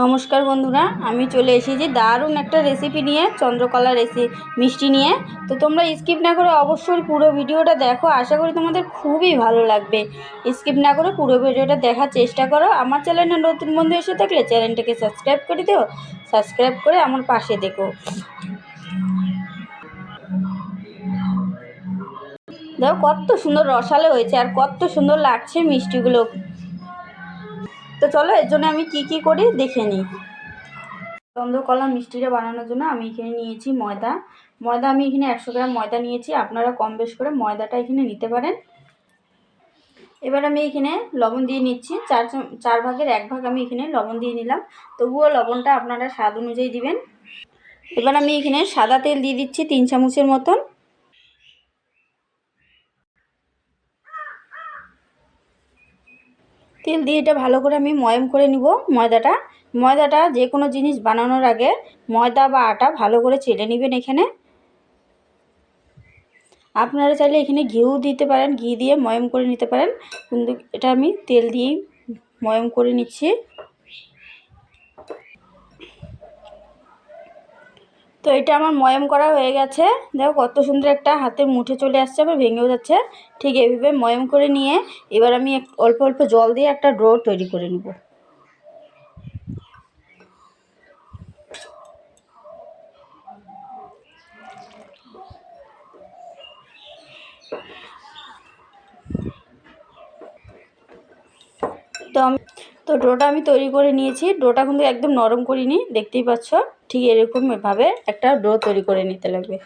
নমস্কার বন্ধুরা, আমি চলে এসেছি দারুণ একটা রেসিপি নিয়ে, চন্দ্রকলা মিষ্টি নিয়ে। তো তোমরা স্কিপ না করে অবশ্যই পুরো ভিডিওটা দেখো, আশা করি তোমাদের খুবই ভালো লাগবে। স্কিপ না করে পুরো ভিডিওটা দেখার চেষ্টা করো। আমার চ্যানেলে নতুন বন্ধু এসে থাকলে চ্যানেলটাকে সাবস্ক্রাইব করে দিও, সাবস্ক্রাইব করে আমার পাশে দেখো। দেখো কত সুন্দর রসালো হয়েছে আর কত সুন্দর লাগছে মিষ্টিগুলো। তো চলো এর জন্য আমি কি কি করি দেখে নিই। চন্দ্রকলা মিষ্টিটা বানানোর জন্য আমি এখানে নিয়েছি ময়দা আমি এখানে 100 গ্রাম ময়দা নিয়েছি। আপনারা কম বেশ করে ময়দাটা এখানে নিতে পারেন। এবার আমি এখানে লবণ দিয়ে নিচ্ছি, চার ভাগের 1 ভাগ আমি এখানে লবণ দিয়ে নিলাম। তবুও লবণটা আপনারা স্বাদ অনুযায়ী দিবেন। এবার আমি এখানে সাদা তেল দিয়ে দিচ্ছি 3 চামচের মতন। তেল দিয়ে এটা ভালো করে আমি ময়ম করে নিব। ময়দাটা যে কোনো জিনিস বানানোর আগে ময়দা বা আটা ভালো করে চেলে নেবেন। এখানে আপনারা চাইলে এখানে ঘিও দিতে পারেন, ঘি দিয়ে ময়ম করে নিতে পারেন, কিন্তু এটা আমি তেল দিয়েই ময়ম করে নিচ্ছি। তো এটা আমার ময়ম করা হয়ে গেছে। দেখো কত সুন্দর একটা হাতের মুঠে চলে আসছে, আবার ভেঙেও যাচ্ছে। ঠিক এইভাবে ময়ম করে নিয়ে এবার আমি অল্প অল্প জল দিয়ে একটা ডো তৈরি করে নেব। তো ডোটা আমি তৈরি করে নিয়েছি। ডোটা কিন্তু একদম নরম করিনি, দেখতেই পাচ্ছ। ঠিক এরকমভাবে একটা ডো তৈরি করে নিতে লাগবে।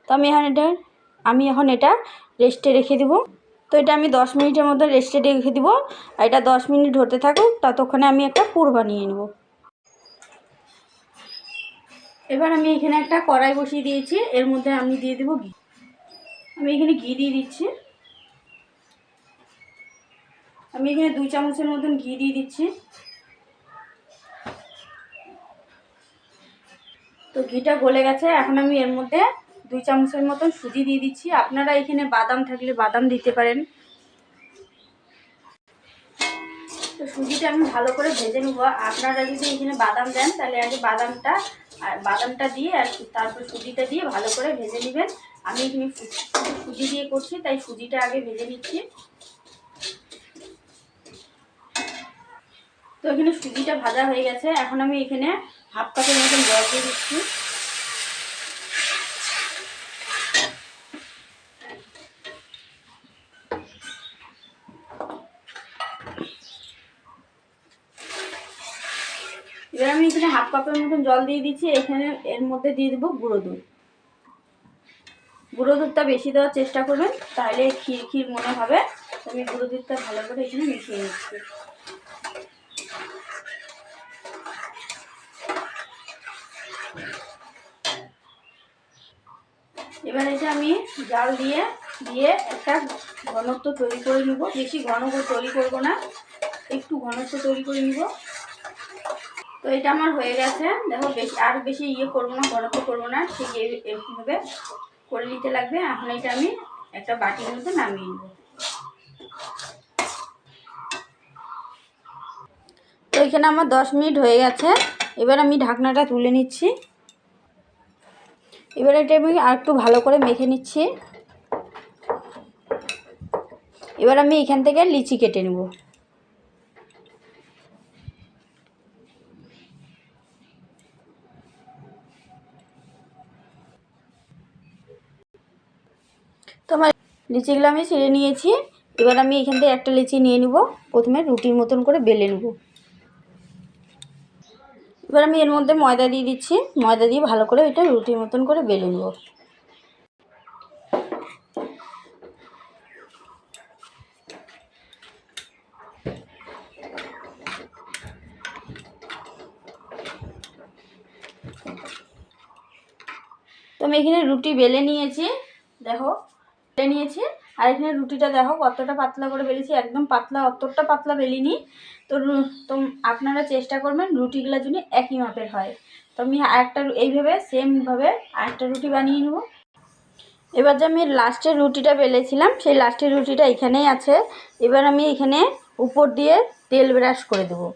তো আমি এখন এটা রেস্টে রেখে দিব। তো এটা আমি 10 মিনিটের মধ্যে রেস্টে রেখে দিব। আর এটা 10 মিনিট হতে থাকুক, ততক্ষণে আমি একটা পুর বানিয়ে নেব। এবার আমি এখানে একটা কড়াই বসিয়ে দিয়েছি, এর মধ্যে আমি দিয়ে দেব ঘি। আমি এখানে ঘি দিয়ে দিচ্ছি। আমি এখানে 2 চামচের মতন ঘি দিয়ে দিচ্ছি। তো ঘিটা গলে গেছে। এখন আমি এর মধ্যে 2 চামচের মতন সুজি দিয়ে দিচ্ছি। আপনারা এখানে বাদাম থাকলে বাদাম দিতে পারেন। তো সুজিটা আমি ভালো করে ভেজে নেব। আপনারা যদি এখানে বাদাম দেন তাহলে আগে বাদামটা দিয়ে আর তারপর সুজিটা দিয়ে ভালো করে ভেজে নেবেন। আমি এখানে সুজি দিয়ে করছি, তাই সুজিটা আগে ভেজে নিচ্ছি। তো এখানে সুজিটা ভাজা হয়ে গেছে। এখন আমি এখানে হাফ কাপের মতন জল দিয়ে দিচ্ছি। এবার আমি এখানে হাফ কাপের মতন জল দিয়ে দিচ্ছি। এখানে এর মধ্যে দিয়ে দেবো গুঁড়ো দুধ। গুঁড়ো দুধটা বেশি দেওয়ার চেষ্টা করবেন, তাহলে ক্ষীর ক্ষীর মনে হবে। আমি গুঁড়ো দুধটা ভালো করে এখানে মিশিয়ে নিচ্ছি। এবার এটা আমি জাল দিয়ে একটা ঘনত্ব তৈরি করে নিব। বেশি ঘন করে তৈরি করব না, একটু ঘনত্ব তৈরি করে নিব। তো এটা আমার হয়ে গেছে। দেখো বেশি করব না, ঘনত্ব করব না, ঠিক এইভাবে করে নিতে লাগবে। এখন এটা আমি একটা বাটির মধ্যে নামিয়ে নেব। তো এখানে আমার 10 মিনিট হয়ে গেছে। এবার আমি ঢাকনাটা তুলে নিচ্ছি। এবার এটা আমি আর একটু ভালো করে মেখে নিচ্ছি। এবার আমি এখান থেকে লিচি কেটে নেব। তো আমার লিচিগুলো আমি ছিঁড়ে নিয়েছি। এবার আমি এখান থেকে একটা লিচি নিয়ে নিব। প্রথমে রুটির মতন করে বেলে নেব। এবার আমি এর মধ্যে ময়দা দিয়ে দিচ্ছি। ময়দা দিয়ে ভালো করে এটা রুটির মতন করে বেলে নেব। তো আমি এখানে রুটি বেলে নিয়েছি, দেখো বেলে নিয়েছি। আর এখানে রুটিটা দেখো কতটা পাতলা করে বেলেছি, একদম পাতলা, অতটা পাতলা বেলিনি। তো আপনারা চেষ্টা করবেন রুটিগুলো যেন একই মাপের হয়। তো আমি এইভাবে সেমভাবে আরেকটা রুটি বানিয়ে নেব। এবার যে আমি লাস্টের রুটিটা বেলেছিলাম, সেই লাস্টের রুটিটা এখানেই আছে। এবার আমি এখানে উপর দিয়ে তেল ব্রাশ করে দেবো।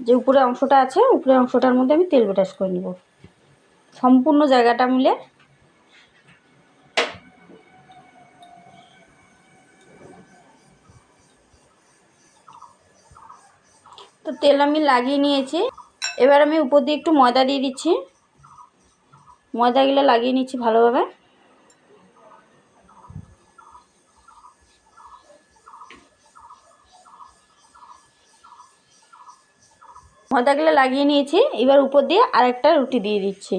যে উপরে অংশটা আছে উপরের অংশটার মধ্যে আমি তেল ব্রাশ করে নেব সম্পূর্ণ জায়গাটা মিলে। তো তেল আমি লাগিয়ে নিয়েছি। এবার আমি উপর দিয়ে একটু ময়দা দিয়ে দিচ্ছি। ময়দাগুলো লাগিয়ে নিচ্ছি ভালোভাবে। ময়দাগুলো লাগিয়ে নিয়েছি। এবার উপর দিয়ে আরেকটা রুটি দিয়ে দিচ্ছি।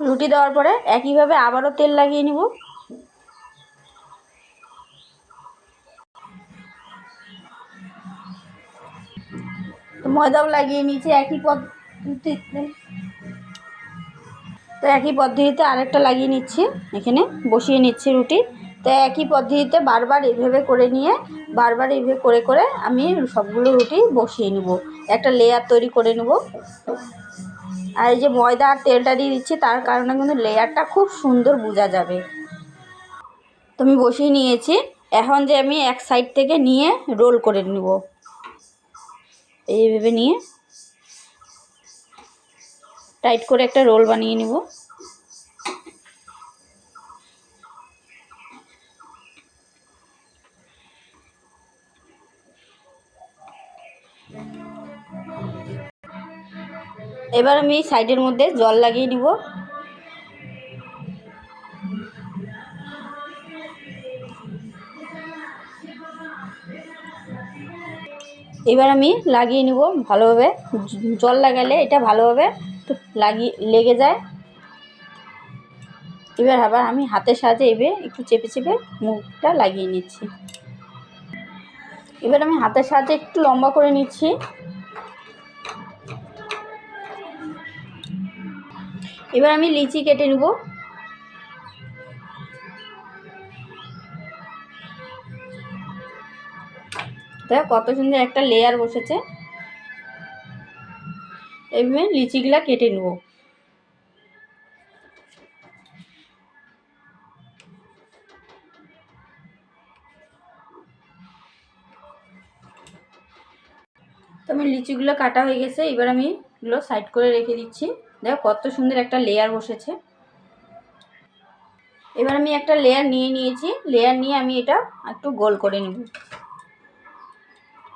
রুটি দেওয়ার পরে একইভাবে আবারও তেল লাগিয়ে নেব। তো ময়দাও লাগিয়ে নিয়েছি একই পদ্ধতিতে। তো একই পদ্ধতিতে আরেকটা লাগিয়ে নিচ্ছি, এখানে বসিয়ে নিচ্ছি রুটি। তো একই পদ্ধতিতে বারবার এইভাবে করে নিয়ে বারবার এইভাবে করে করে আমি সবগুলো রুটি বসিয়ে নেব, একটা লেয়ার তৈরি করে নেব। আর এই যে ময়দা আর তেলটা দিয়ে দিচ্ছি তার কারণে কিন্তু লেয়ারটা খুব সুন্দর বোঝা যাবে। তো আমি বসিয়ে নিয়েছি। এখন যে আমি এক সাইড থেকে নিয়ে রোল করে নেব, এইভাবে নিয়ে টাইট করে একটা রোল বানিয়ে নেব। এবার আমি সাইডের মধ্যে জল লাগিয়ে নিব। এবার আমি লাগিয়ে নিব ভালোভাবে। জল লাগালে এটা ভালোভাবে লেগে যায়। এবার আবার আমি হাতের সাহায্যে এবার একটু চেপে চেপে মুখটা লাগিয়ে নিচ্ছি। এবার আমি হাতের সাহায্যে একটু লম্বা করে নিচ্ছি। এবার আমি লিচি কেটে নেব। দেখো কত সুন্দর একটা লেয়ার বসেছে। এইভাবে লিচিগুলা কেটে নেব। তো আমার লিচিগুলো কাটা হয়ে গেছে। এবার আমি এগুলো সাইড করে রেখে দিচ্ছি। দেখো কত সুন্দর একটা লেয়ার বসেছে। এবার আমি একটা লেয়ার নিয়েছি। লেয়ার নিয়ে আমি এটা একটু গোল করে নেব।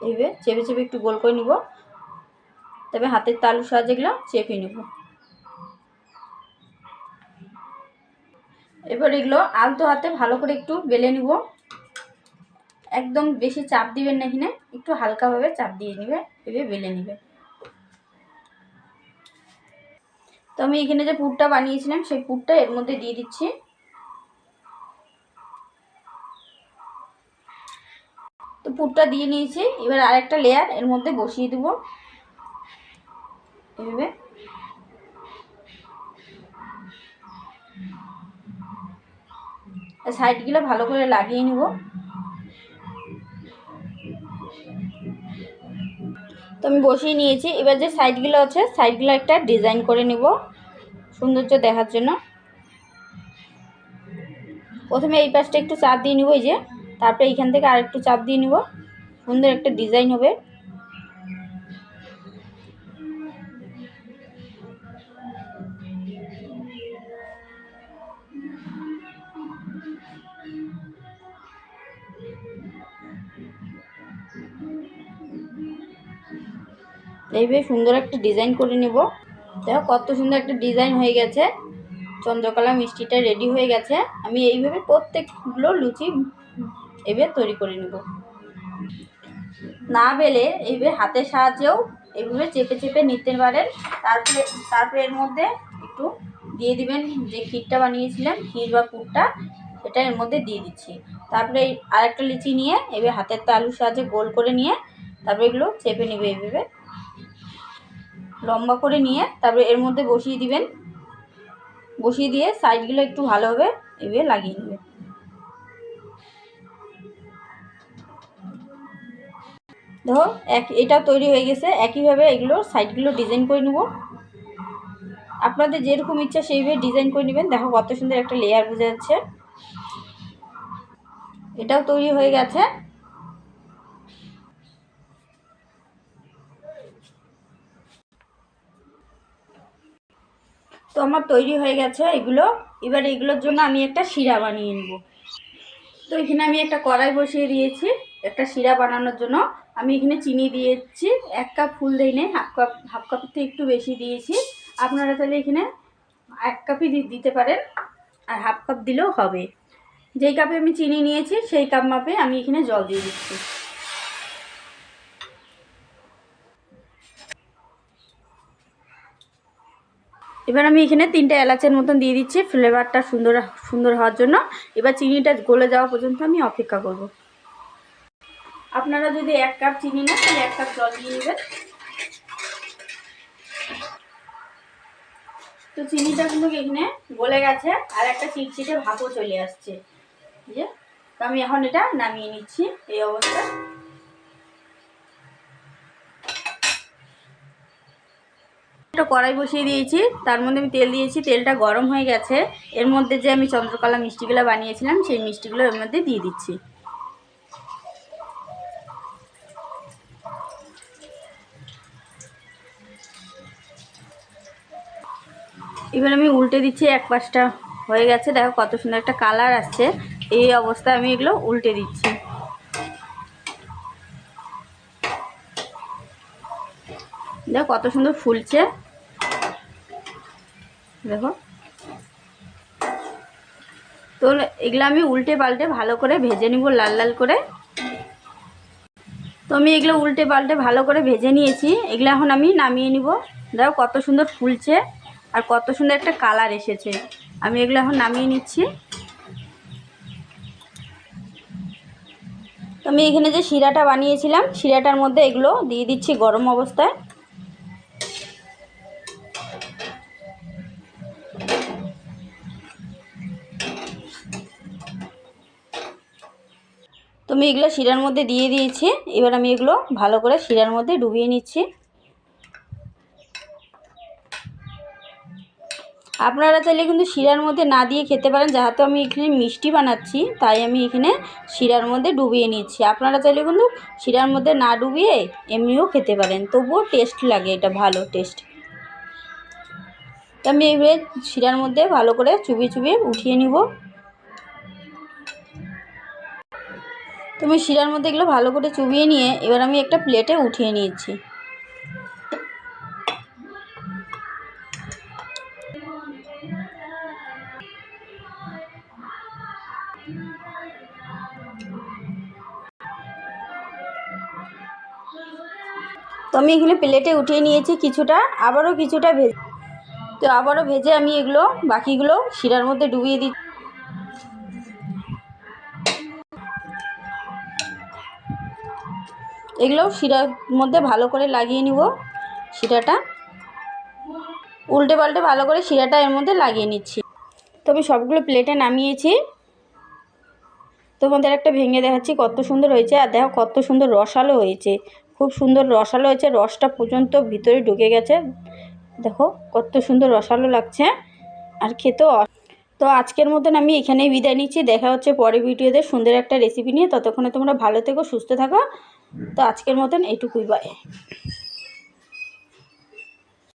এইভাবে চেপে চেপে একটু গোল করে নিব। তবে হাতের তালুর সাহায্যে এগুলো চেপে নেব। এবার এগুলো আলতো হাতে ভালো করে একটু বেলে নিব। একদম বেশি চাপ দিবেন না, এখানে একটু হালকাভাবে চাপ দিয়ে নেবে, এভাবে বেলে নেবে। তো আমি এখানে যে পুরটা বানিয়েছিলাম সেই পুরটা এর মধ্যে দিয়ে দিচ্ছি। তো পুরটা দিয়ে নিয়েছি। এবার আরেকটা লেয়ার এর মধ্যে বসিয়ে দেব এভাবে। সাইডগুলো ভালো করে লাগিয়ে নিব। তো আমি বসিয়ে নিয়েছি। এবার যে সাইডগুলো আছে সাইডগুলো একটা ডিজাইন করে নেব সৌন্দর্য দেখার জন্য। প্রথমে এই পাশটা একটু চাপ দিয়ে নিব, এই যে, তারপরে এইখান থেকে আরেকটু চাপ দিয়ে নিব, সুন্দর একটা ডিজাইন হবে। এইভাবে সুন্দর একটা ডিজাইন করে নেব। দেখো কত সুন্দর একটা ডিজাইন হয়ে গেছে। চন্দ্রকলা মিষ্টিটা রেডি হয়ে গেছে। আমি এইভাবে প্রত্যেকগুলো লুচি এইভাবে তৈরি করে নেব। না বেলে এইভাবে হাতের সাহায্যেও এইভাবে চেপে চেপে নিতে পারেন। তারপরে এর মধ্যে একটু দিয়ে দিবেন যে ক্ষীরটা বানিয়েছিলেন, ক্ষীর বা পুরটা, সেটা এর মধ্যে দিয়ে দিচ্ছি। তারপরে আরেকটা লিচি নিয়ে এইভাবে হাতের তালুর সাহায্যে গোল করে নিয়ে তারপরে এগুলো চেপে নেবে, এইভাবে লম্বা করে নিয়ে তারপরে এর মধ্যে বসিয়ে দিবেন। বসিয়ে দিয়ে সাইডগুলো একটু ভালোভাবে এইভাবে লাগিয়ে নেবে। দেখো এটা তৈরি হয়ে গেছে। একইভাবে এগুলো সাইডগুলো ডিজাইন করে নেব। আপনাদের যেরকম ইচ্ছা সেইভাবে ডিজাইন করে নেবেন। দেখো কত সুন্দর একটা লেয়ার বোঝা যাচ্ছে। এটাও তৈরি হয়ে গেছে। তো আমার তৈরি হয়ে গেছে এগুলো। এবার এগুলোর জন্য আমি একটা শিরা বানিয়ে নেব। তো এখানে আমি একটা কড়াই বসিয়ে দিয়েছি একটা শিরা বানানোর জন্য। আমি এখানে চিনি দিয়েছি, 1 কাপ ফুল দিই নেই, হাফ কাপের থেকে একটু বেশি দিয়েছি। আপনারা তাহলে এখানে 1 কাপই দিতে পারেন, আর হাফ কাপ দিলেও হবে। যেই কাপে আমি চিনি নিয়েছি সেই কাপ মাপে আমি এখানে জল দিয়ে দিচ্ছি। এবার আমি এখানে 3টে এলাচের মতন দিয়ে দিচ্ছি ফ্লেভারটা সুন্দর হওয়ার জন্য। এবার চিনিটা গলে যাওয়া পর্যন্ত আমি অপেক্ষা করব। আপনারা যদি 1 কাপ চিনি নেন তাহলে 1 কাপ জল দিয়ে নেবেন। তো চিনিটা কিন্তু এখানে গলে গেছে, আর একটা চিটচিটে ভাপও চলে আসছে। যে তো আমি এখন এটা নামিয়ে নিচ্ছি এই অবস্থায়। একটা কড়াই বসিয়ে দিয়েছি, তার মধ্যে আমি তেল দিয়েছি। তেলটা গরম হয়ে গেছে। এর মধ্যে যে আমি চন্দ্রকলা মিষ্টিগুলো বানিয়েছিলাম সেই মিষ্টিগুলো এর মধ্যে দিয়ে দিচ্ছি। এবার আমি উল্টে দিচ্ছি। এক পাশটা হয়ে গেছে, দেখো কত সুন্দর একটা কালার আসছে। এই অবস্থায় আমি এগুলো উল্টে দিচ্ছি। দেখো কত সুন্দর ফুলছে, দেখো। তো এগুলো আমি উল্টে পাল্টে ভালো করে ভেজে নিব লাল লাল করে। তো আমি এগুলো উল্টে পাল্টে ভালো করে ভেজে নিয়েছি। এগুলো এখন আমি নামিয়ে নিব। দেখো কত সুন্দর ফুলছে আর কত সুন্দর একটা কালার এসেছে। আমি এগুলো এখন নামিয়ে নিচ্ছি। তো আমি এখানে যে শিরাটা বানিয়েছিলাম শিরাটার মধ্যে এগুলো দিয়ে দিচ্ছি গরম অবস্থায়। তো আমি এগুলো শিরার মধ্যে দিয়ে দিয়েছি। এবার আমি এগুলো ভালো করে শিরার মধ্যে ডুবিয়ে নিচ্ছি। আপনারা চাইলে কিন্তু শিরার মধ্যে না দিয়ে খেতে পারেন, যেহেতু আমি এখানে মিষ্টি বানাচ্ছি তাই আমি এখানে শিরার মধ্যে ডুবিয়ে নিচ্ছি। আপনারা চাইলে কিন্তু শিরার মধ্যে না ডুবিয়ে এমনিও খেতে পারেন, তবুও টেস্ট লাগে, এটা ভালো টেস্ট। তো আমি এইভাবে শিরার মধ্যে ভালো করে চুবিয়ে চুবিয়ে উঠিয়ে নিব। তো আমি শিরার মধ্যে এগুলো ভালো করে চুবিয়ে নিয়ে এবার আমি একটা প্লেটে উঠিয়ে নিয়েছি। তো আমি এখানে প্লেটে উঠিয়ে নিয়েছি কিছুটা, আবারও কিছুটা ভেজে। তো আবারও ভেজে আমি এগুলো বাকিগুলো শিরার মধ্যে ডুবিয়ে দিই। এগুলো শিরার মধ্যে ভালো করে লাগিয়ে নিব। শিরাটা উল্টে পাল্টে ভালো করে শিরাটা এর মধ্যে লাগিয়ে নিচ্ছি। তো আমি সবগুলো প্লেটে নামিয়েছি। তোমাদের একটা ভেঙে দেখাচ্ছি কত সুন্দর হয়েছে। আর দেখো কত সুন্দর রসালো হয়েছে, খুব সুন্দর রসালো হয়েছে। রসটা পর্যন্ত ভিতরে ঢুকে গেছে, দেখো কত সুন্দর রসালো লাগছে আর খেতেও। তো আজকের মতন আমি এখানেই বিদায় নিচ্ছি। দেখা হচ্ছে পরের ভিডিওতে সুন্দর একটা রেসিপি নিয়ে। ততক্ষণে তোমরা ভালো থেকো, সুস্থ থাকো। তো আজকের মতন এইটুকুই, বাই।